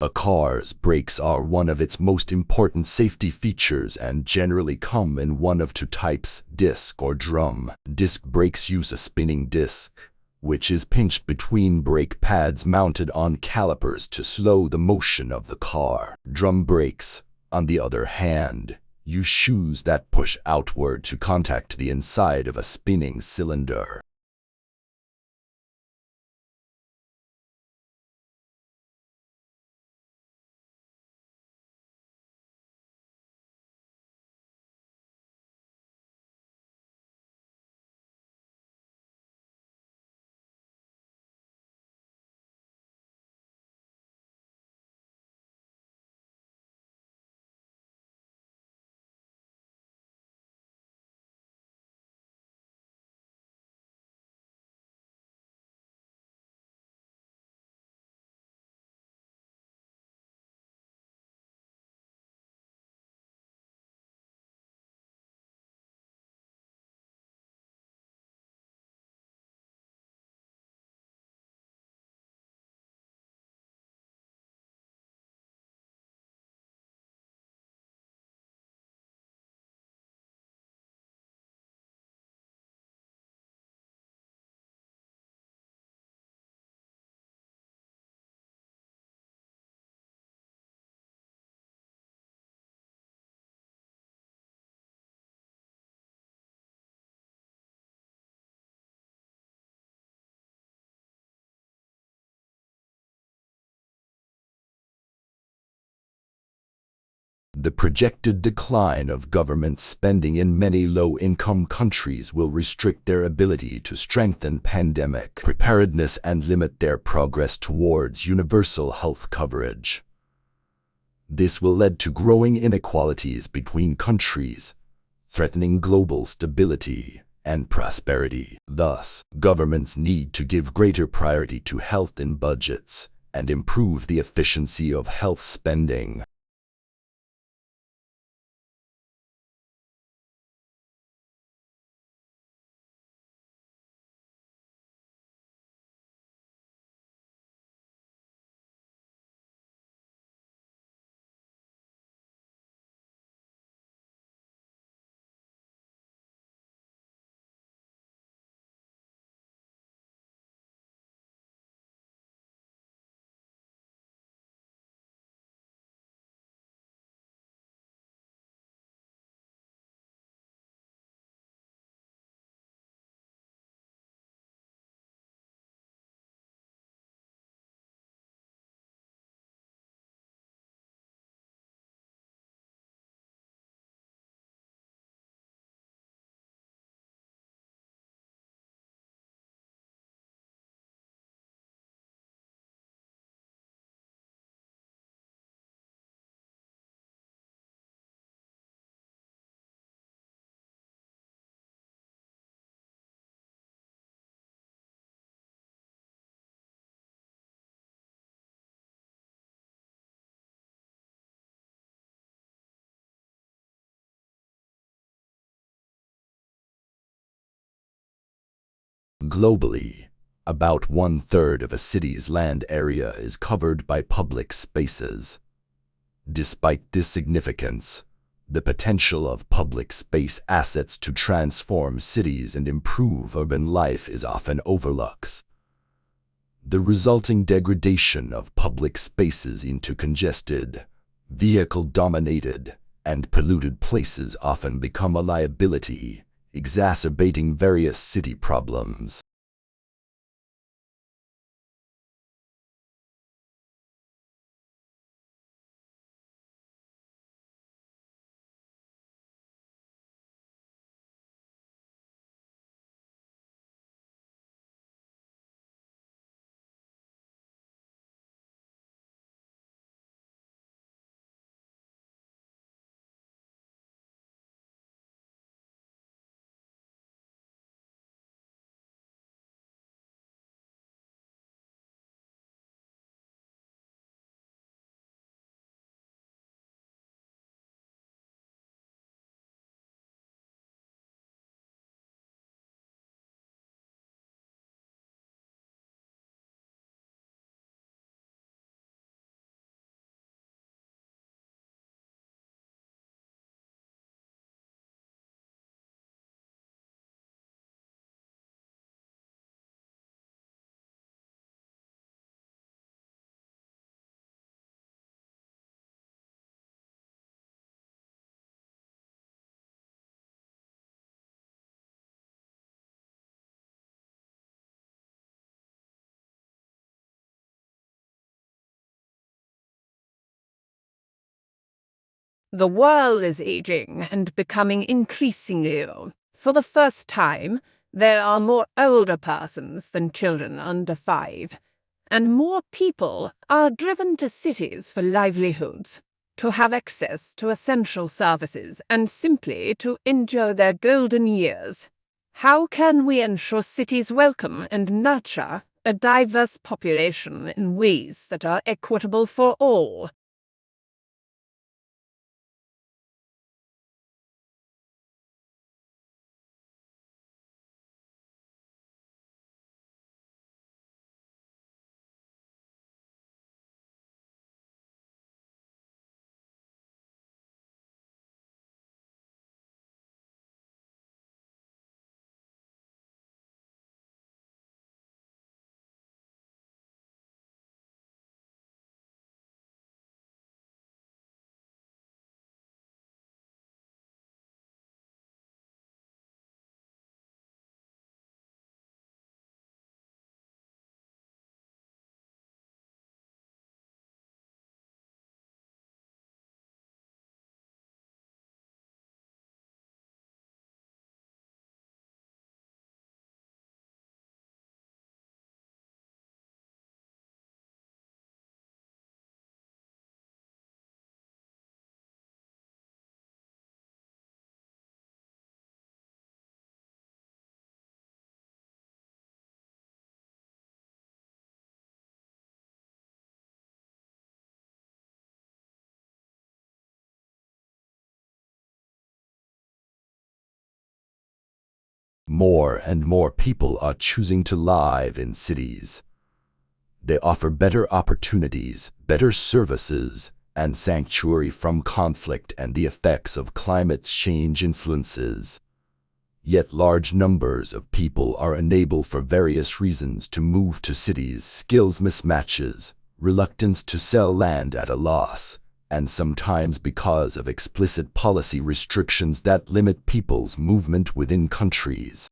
A car's brakes are one of its most important safety features and generally come in one of two types, disc or drum. Disc brakes use a spinning disc, which is pinched between brake pads mounted on calipers to slow the motion of the car. Drum brakes, on the other hand, use shoes that push outward to contact the inside of a spinning cylinder. The projected decline of government spending in many low-income countries will restrict their ability to strengthen pandemic preparedness and limit their progress towards universal health coverage. This will lead to growing inequalities between countries, threatening global stability and prosperity. Thus, governments need to give greater priority to health in budgets and improve the efficiency of health spending. Globally, about 1/3 of a city's land area is covered by public spaces. Despite this significance, the potential of public space assets to transform cities and improve urban life is often overlooked. The resulting degradation of public spaces into congested, vehicle-dominated, and polluted places often become a liability, exacerbating various city problems. The world is aging and becoming increasingly ill. For the first time, there are more older persons than children under 5, and more people are driven to cities for livelihoods, to have access to essential services, and simply to enjoy their golden years. How can we ensure cities welcome and nurture a diverse population in ways that are equitable for all? More and more people are choosing to live in cities. They offer better opportunities, better services, and sanctuary from conflict and the effects of climate change influences. Yet large numbers of people are unable for various reasons to move to cities, skills mismatches, reluctance to sell land at a loss, and sometimes because of explicit policy restrictions that limit people's movement within countries.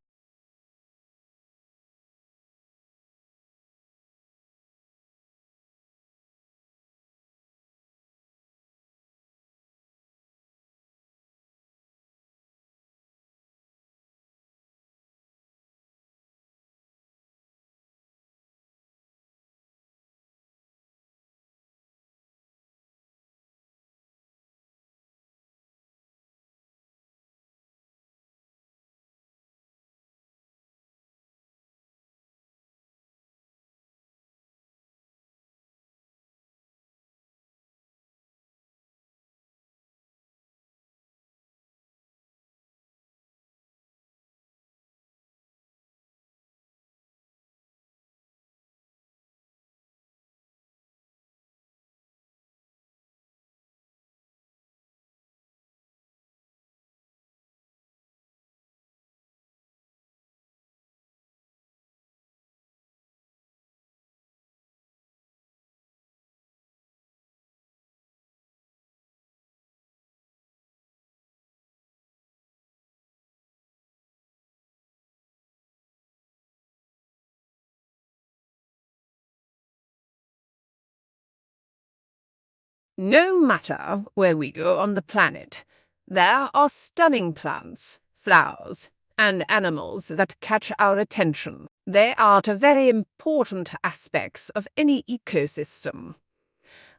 No matter where we go on the planet, there are stunning plants, flowers, and animals that catch our attention. They are very important aspects of any ecosystem.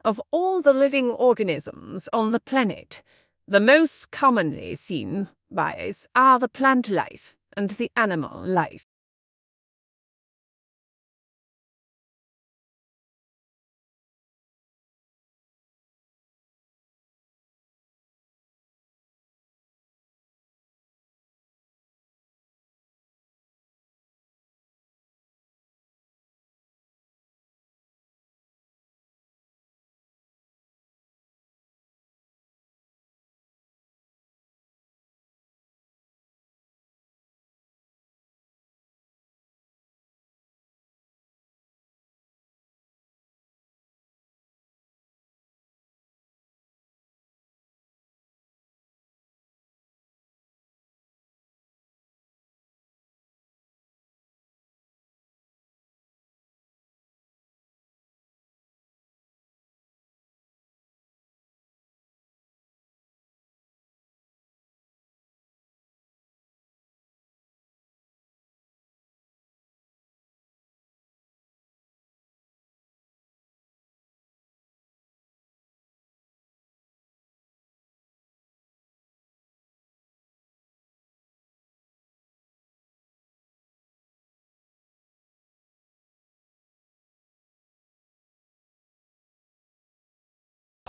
Of all the living organisms on the planet, the most commonly seen bias are the plant life and the animal life.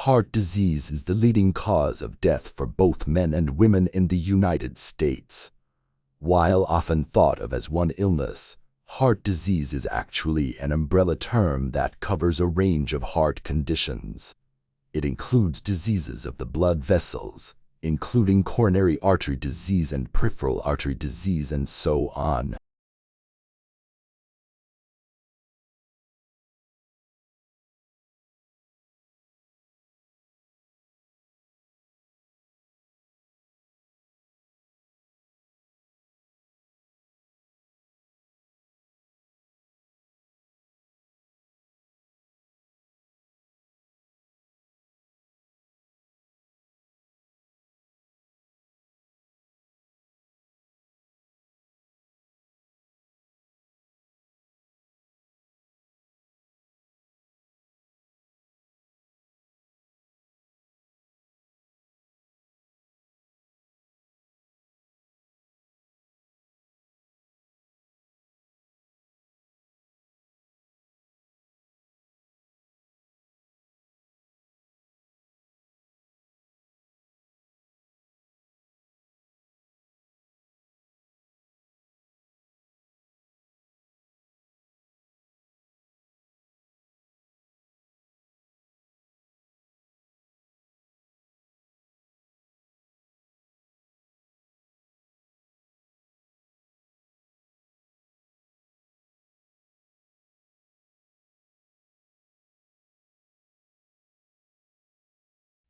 Heart disease is the leading cause of death for both men and women in the United States. While often thought of as one illness, heart disease is actually an umbrella term that covers a range of heart conditions. It includes diseases of the blood vessels, including coronary artery disease and peripheral artery disease, and so on.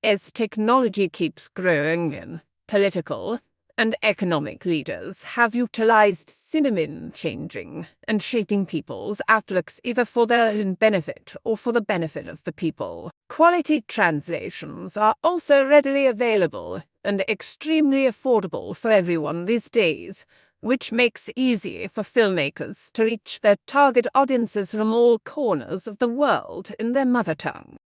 As technology keeps growing, political and economic leaders have utilized cinnamon changing and shaping people's outlooks either for their own benefit or for the benefit of the people. Quality translations are also readily available and extremely affordable for everyone these days, which makes it easy for filmmakers to reach their target audiences from all corners of the world in their mother tongue.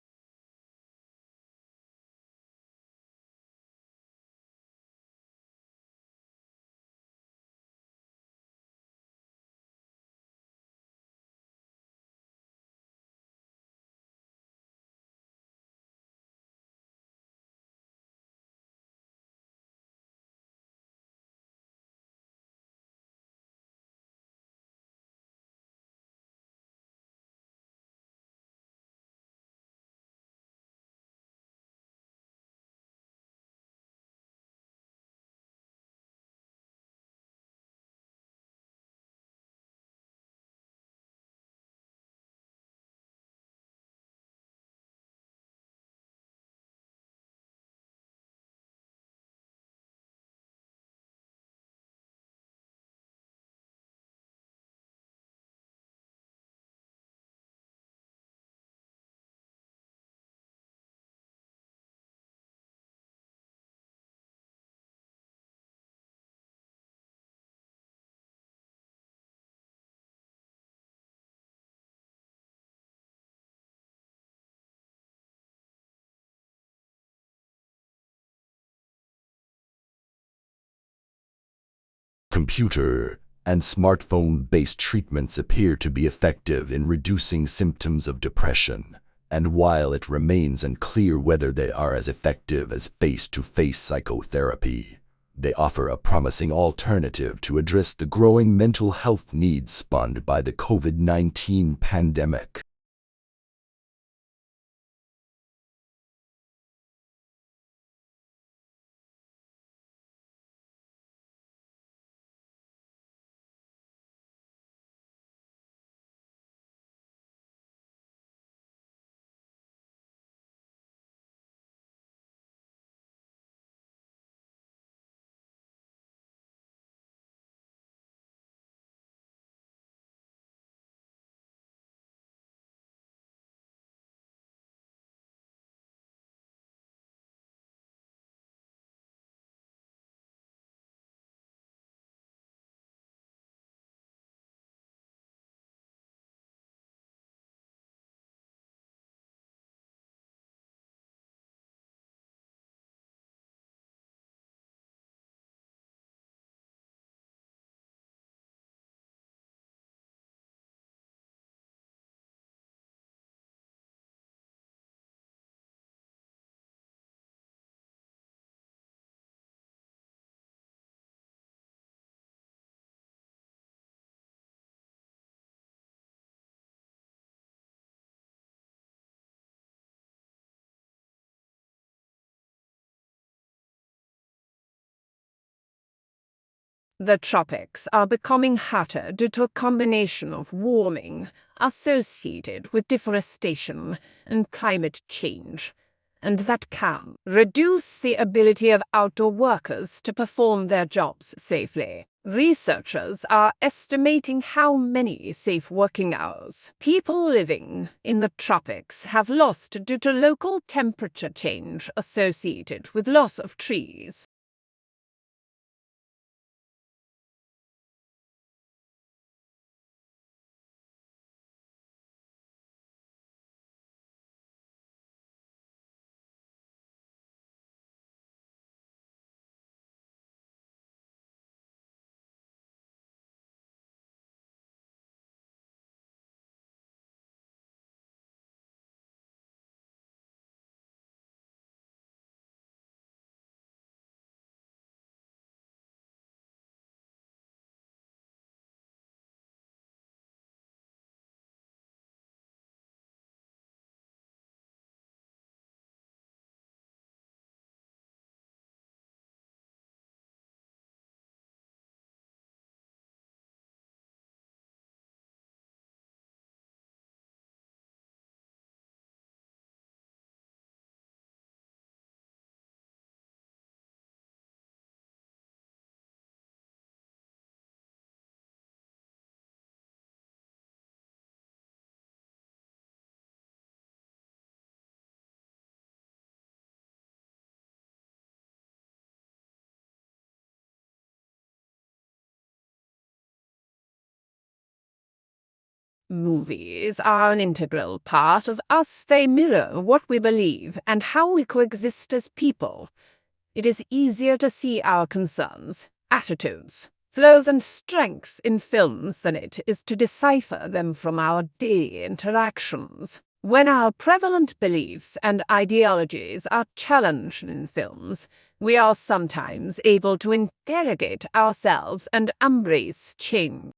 Computer and smartphone-based treatments appear to be effective in reducing symptoms of depression, and while it remains unclear whether they are as effective as face-to-face psychotherapy, they offer a promising alternative to address the growing mental health needs spawned by the COVID-19 pandemic. The tropics are becoming hotter due to a combination of warming associated with deforestation and climate change, and that can reduce the ability of outdoor workers to perform their jobs safely. Researchers are estimating how many safe working hours people living in the tropics have lost due to local temperature change associated with loss of trees. Movies are an integral part of us. They mirror what we believe and how we coexist as people. It is easier to see our concerns, attitudes, flaws, and strengths in films than it is to decipher them from our daily interactions. When our prevalent beliefs and ideologies are challenged in films, we are sometimes able to interrogate ourselves and embrace change.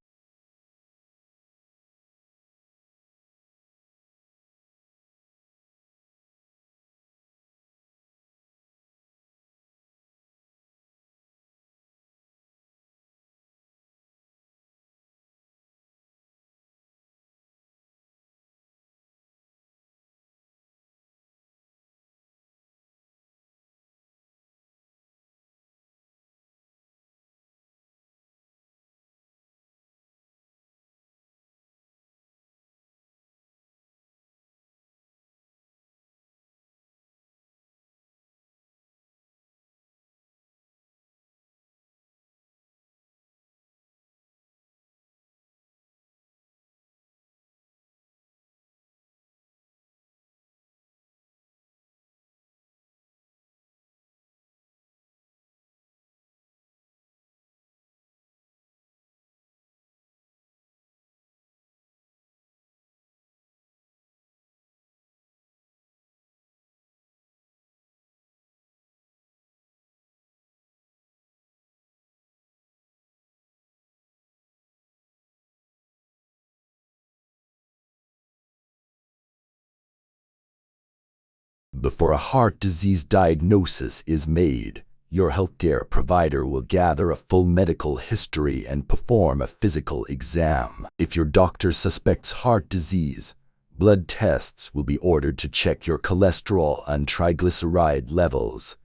Before a heart disease diagnosis is made, your healthcare provider will gather a full medical history and perform a physical exam. If your doctor suspects heart disease, blood tests will be ordered to check your cholesterol and triglyceride levels,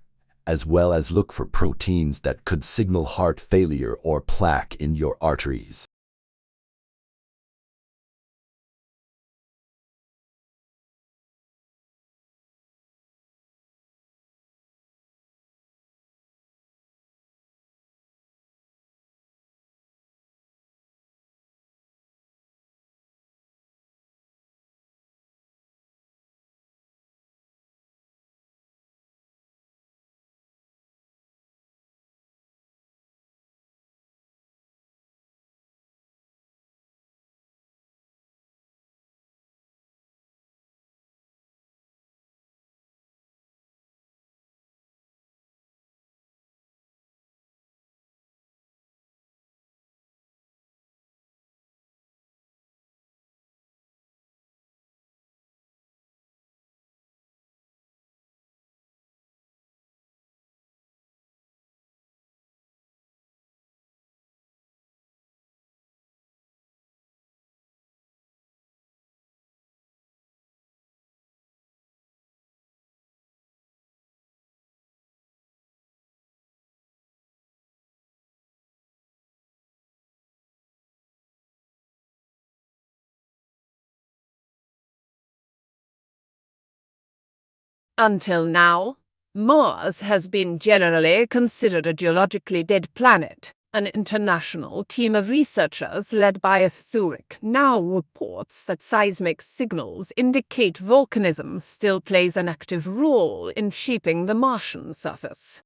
as well as look for proteins that could signal heart failure or plaque in your arteries. Until now, Mars has been generally considered a geologically dead planet. An international team of researchers led by Zurich now reports that seismic signals indicate volcanism still plays an active role in shaping the Martian surface.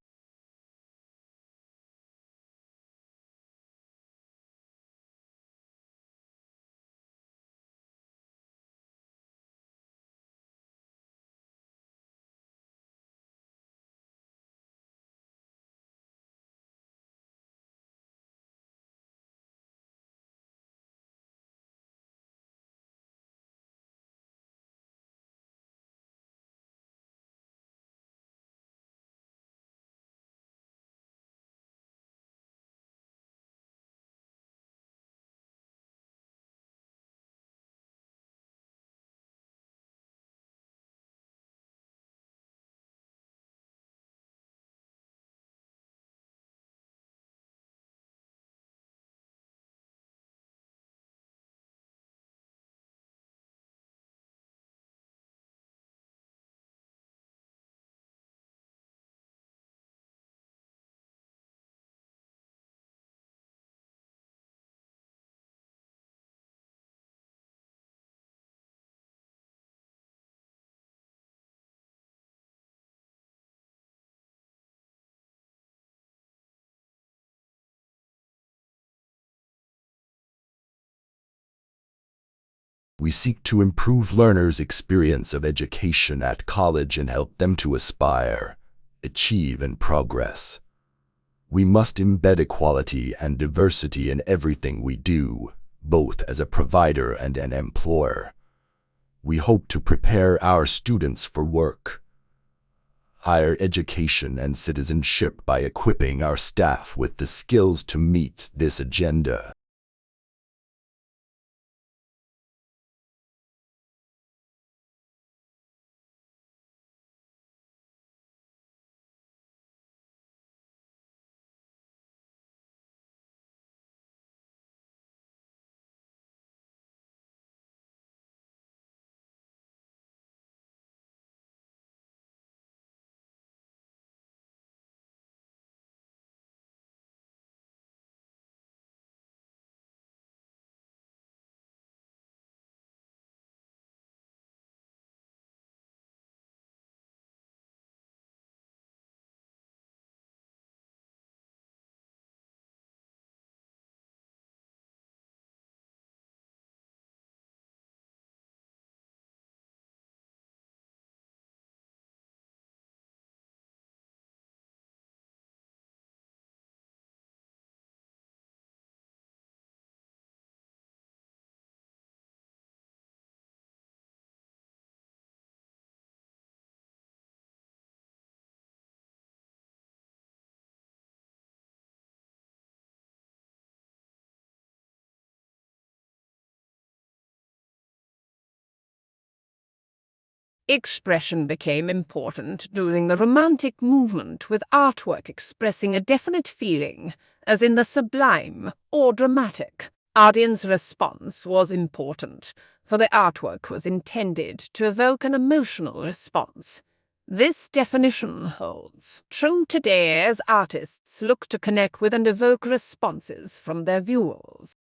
We seek to improve learners' experience of education at college and help them to aspire, achieve, and progress. We must embed equality and diversity in everything we do, both as a provider and an employer. We hope to prepare our students for work, higher education, and citizenship by equipping our staff with the skills to meet this agenda. Expression became important during the Romantic movement, with artwork expressing a definite feeling, as in the sublime or dramatic. Audience response was important, for the artwork was intended to evoke an emotional response. This definition holds true today as artists look to connect with and evoke responses from their viewers.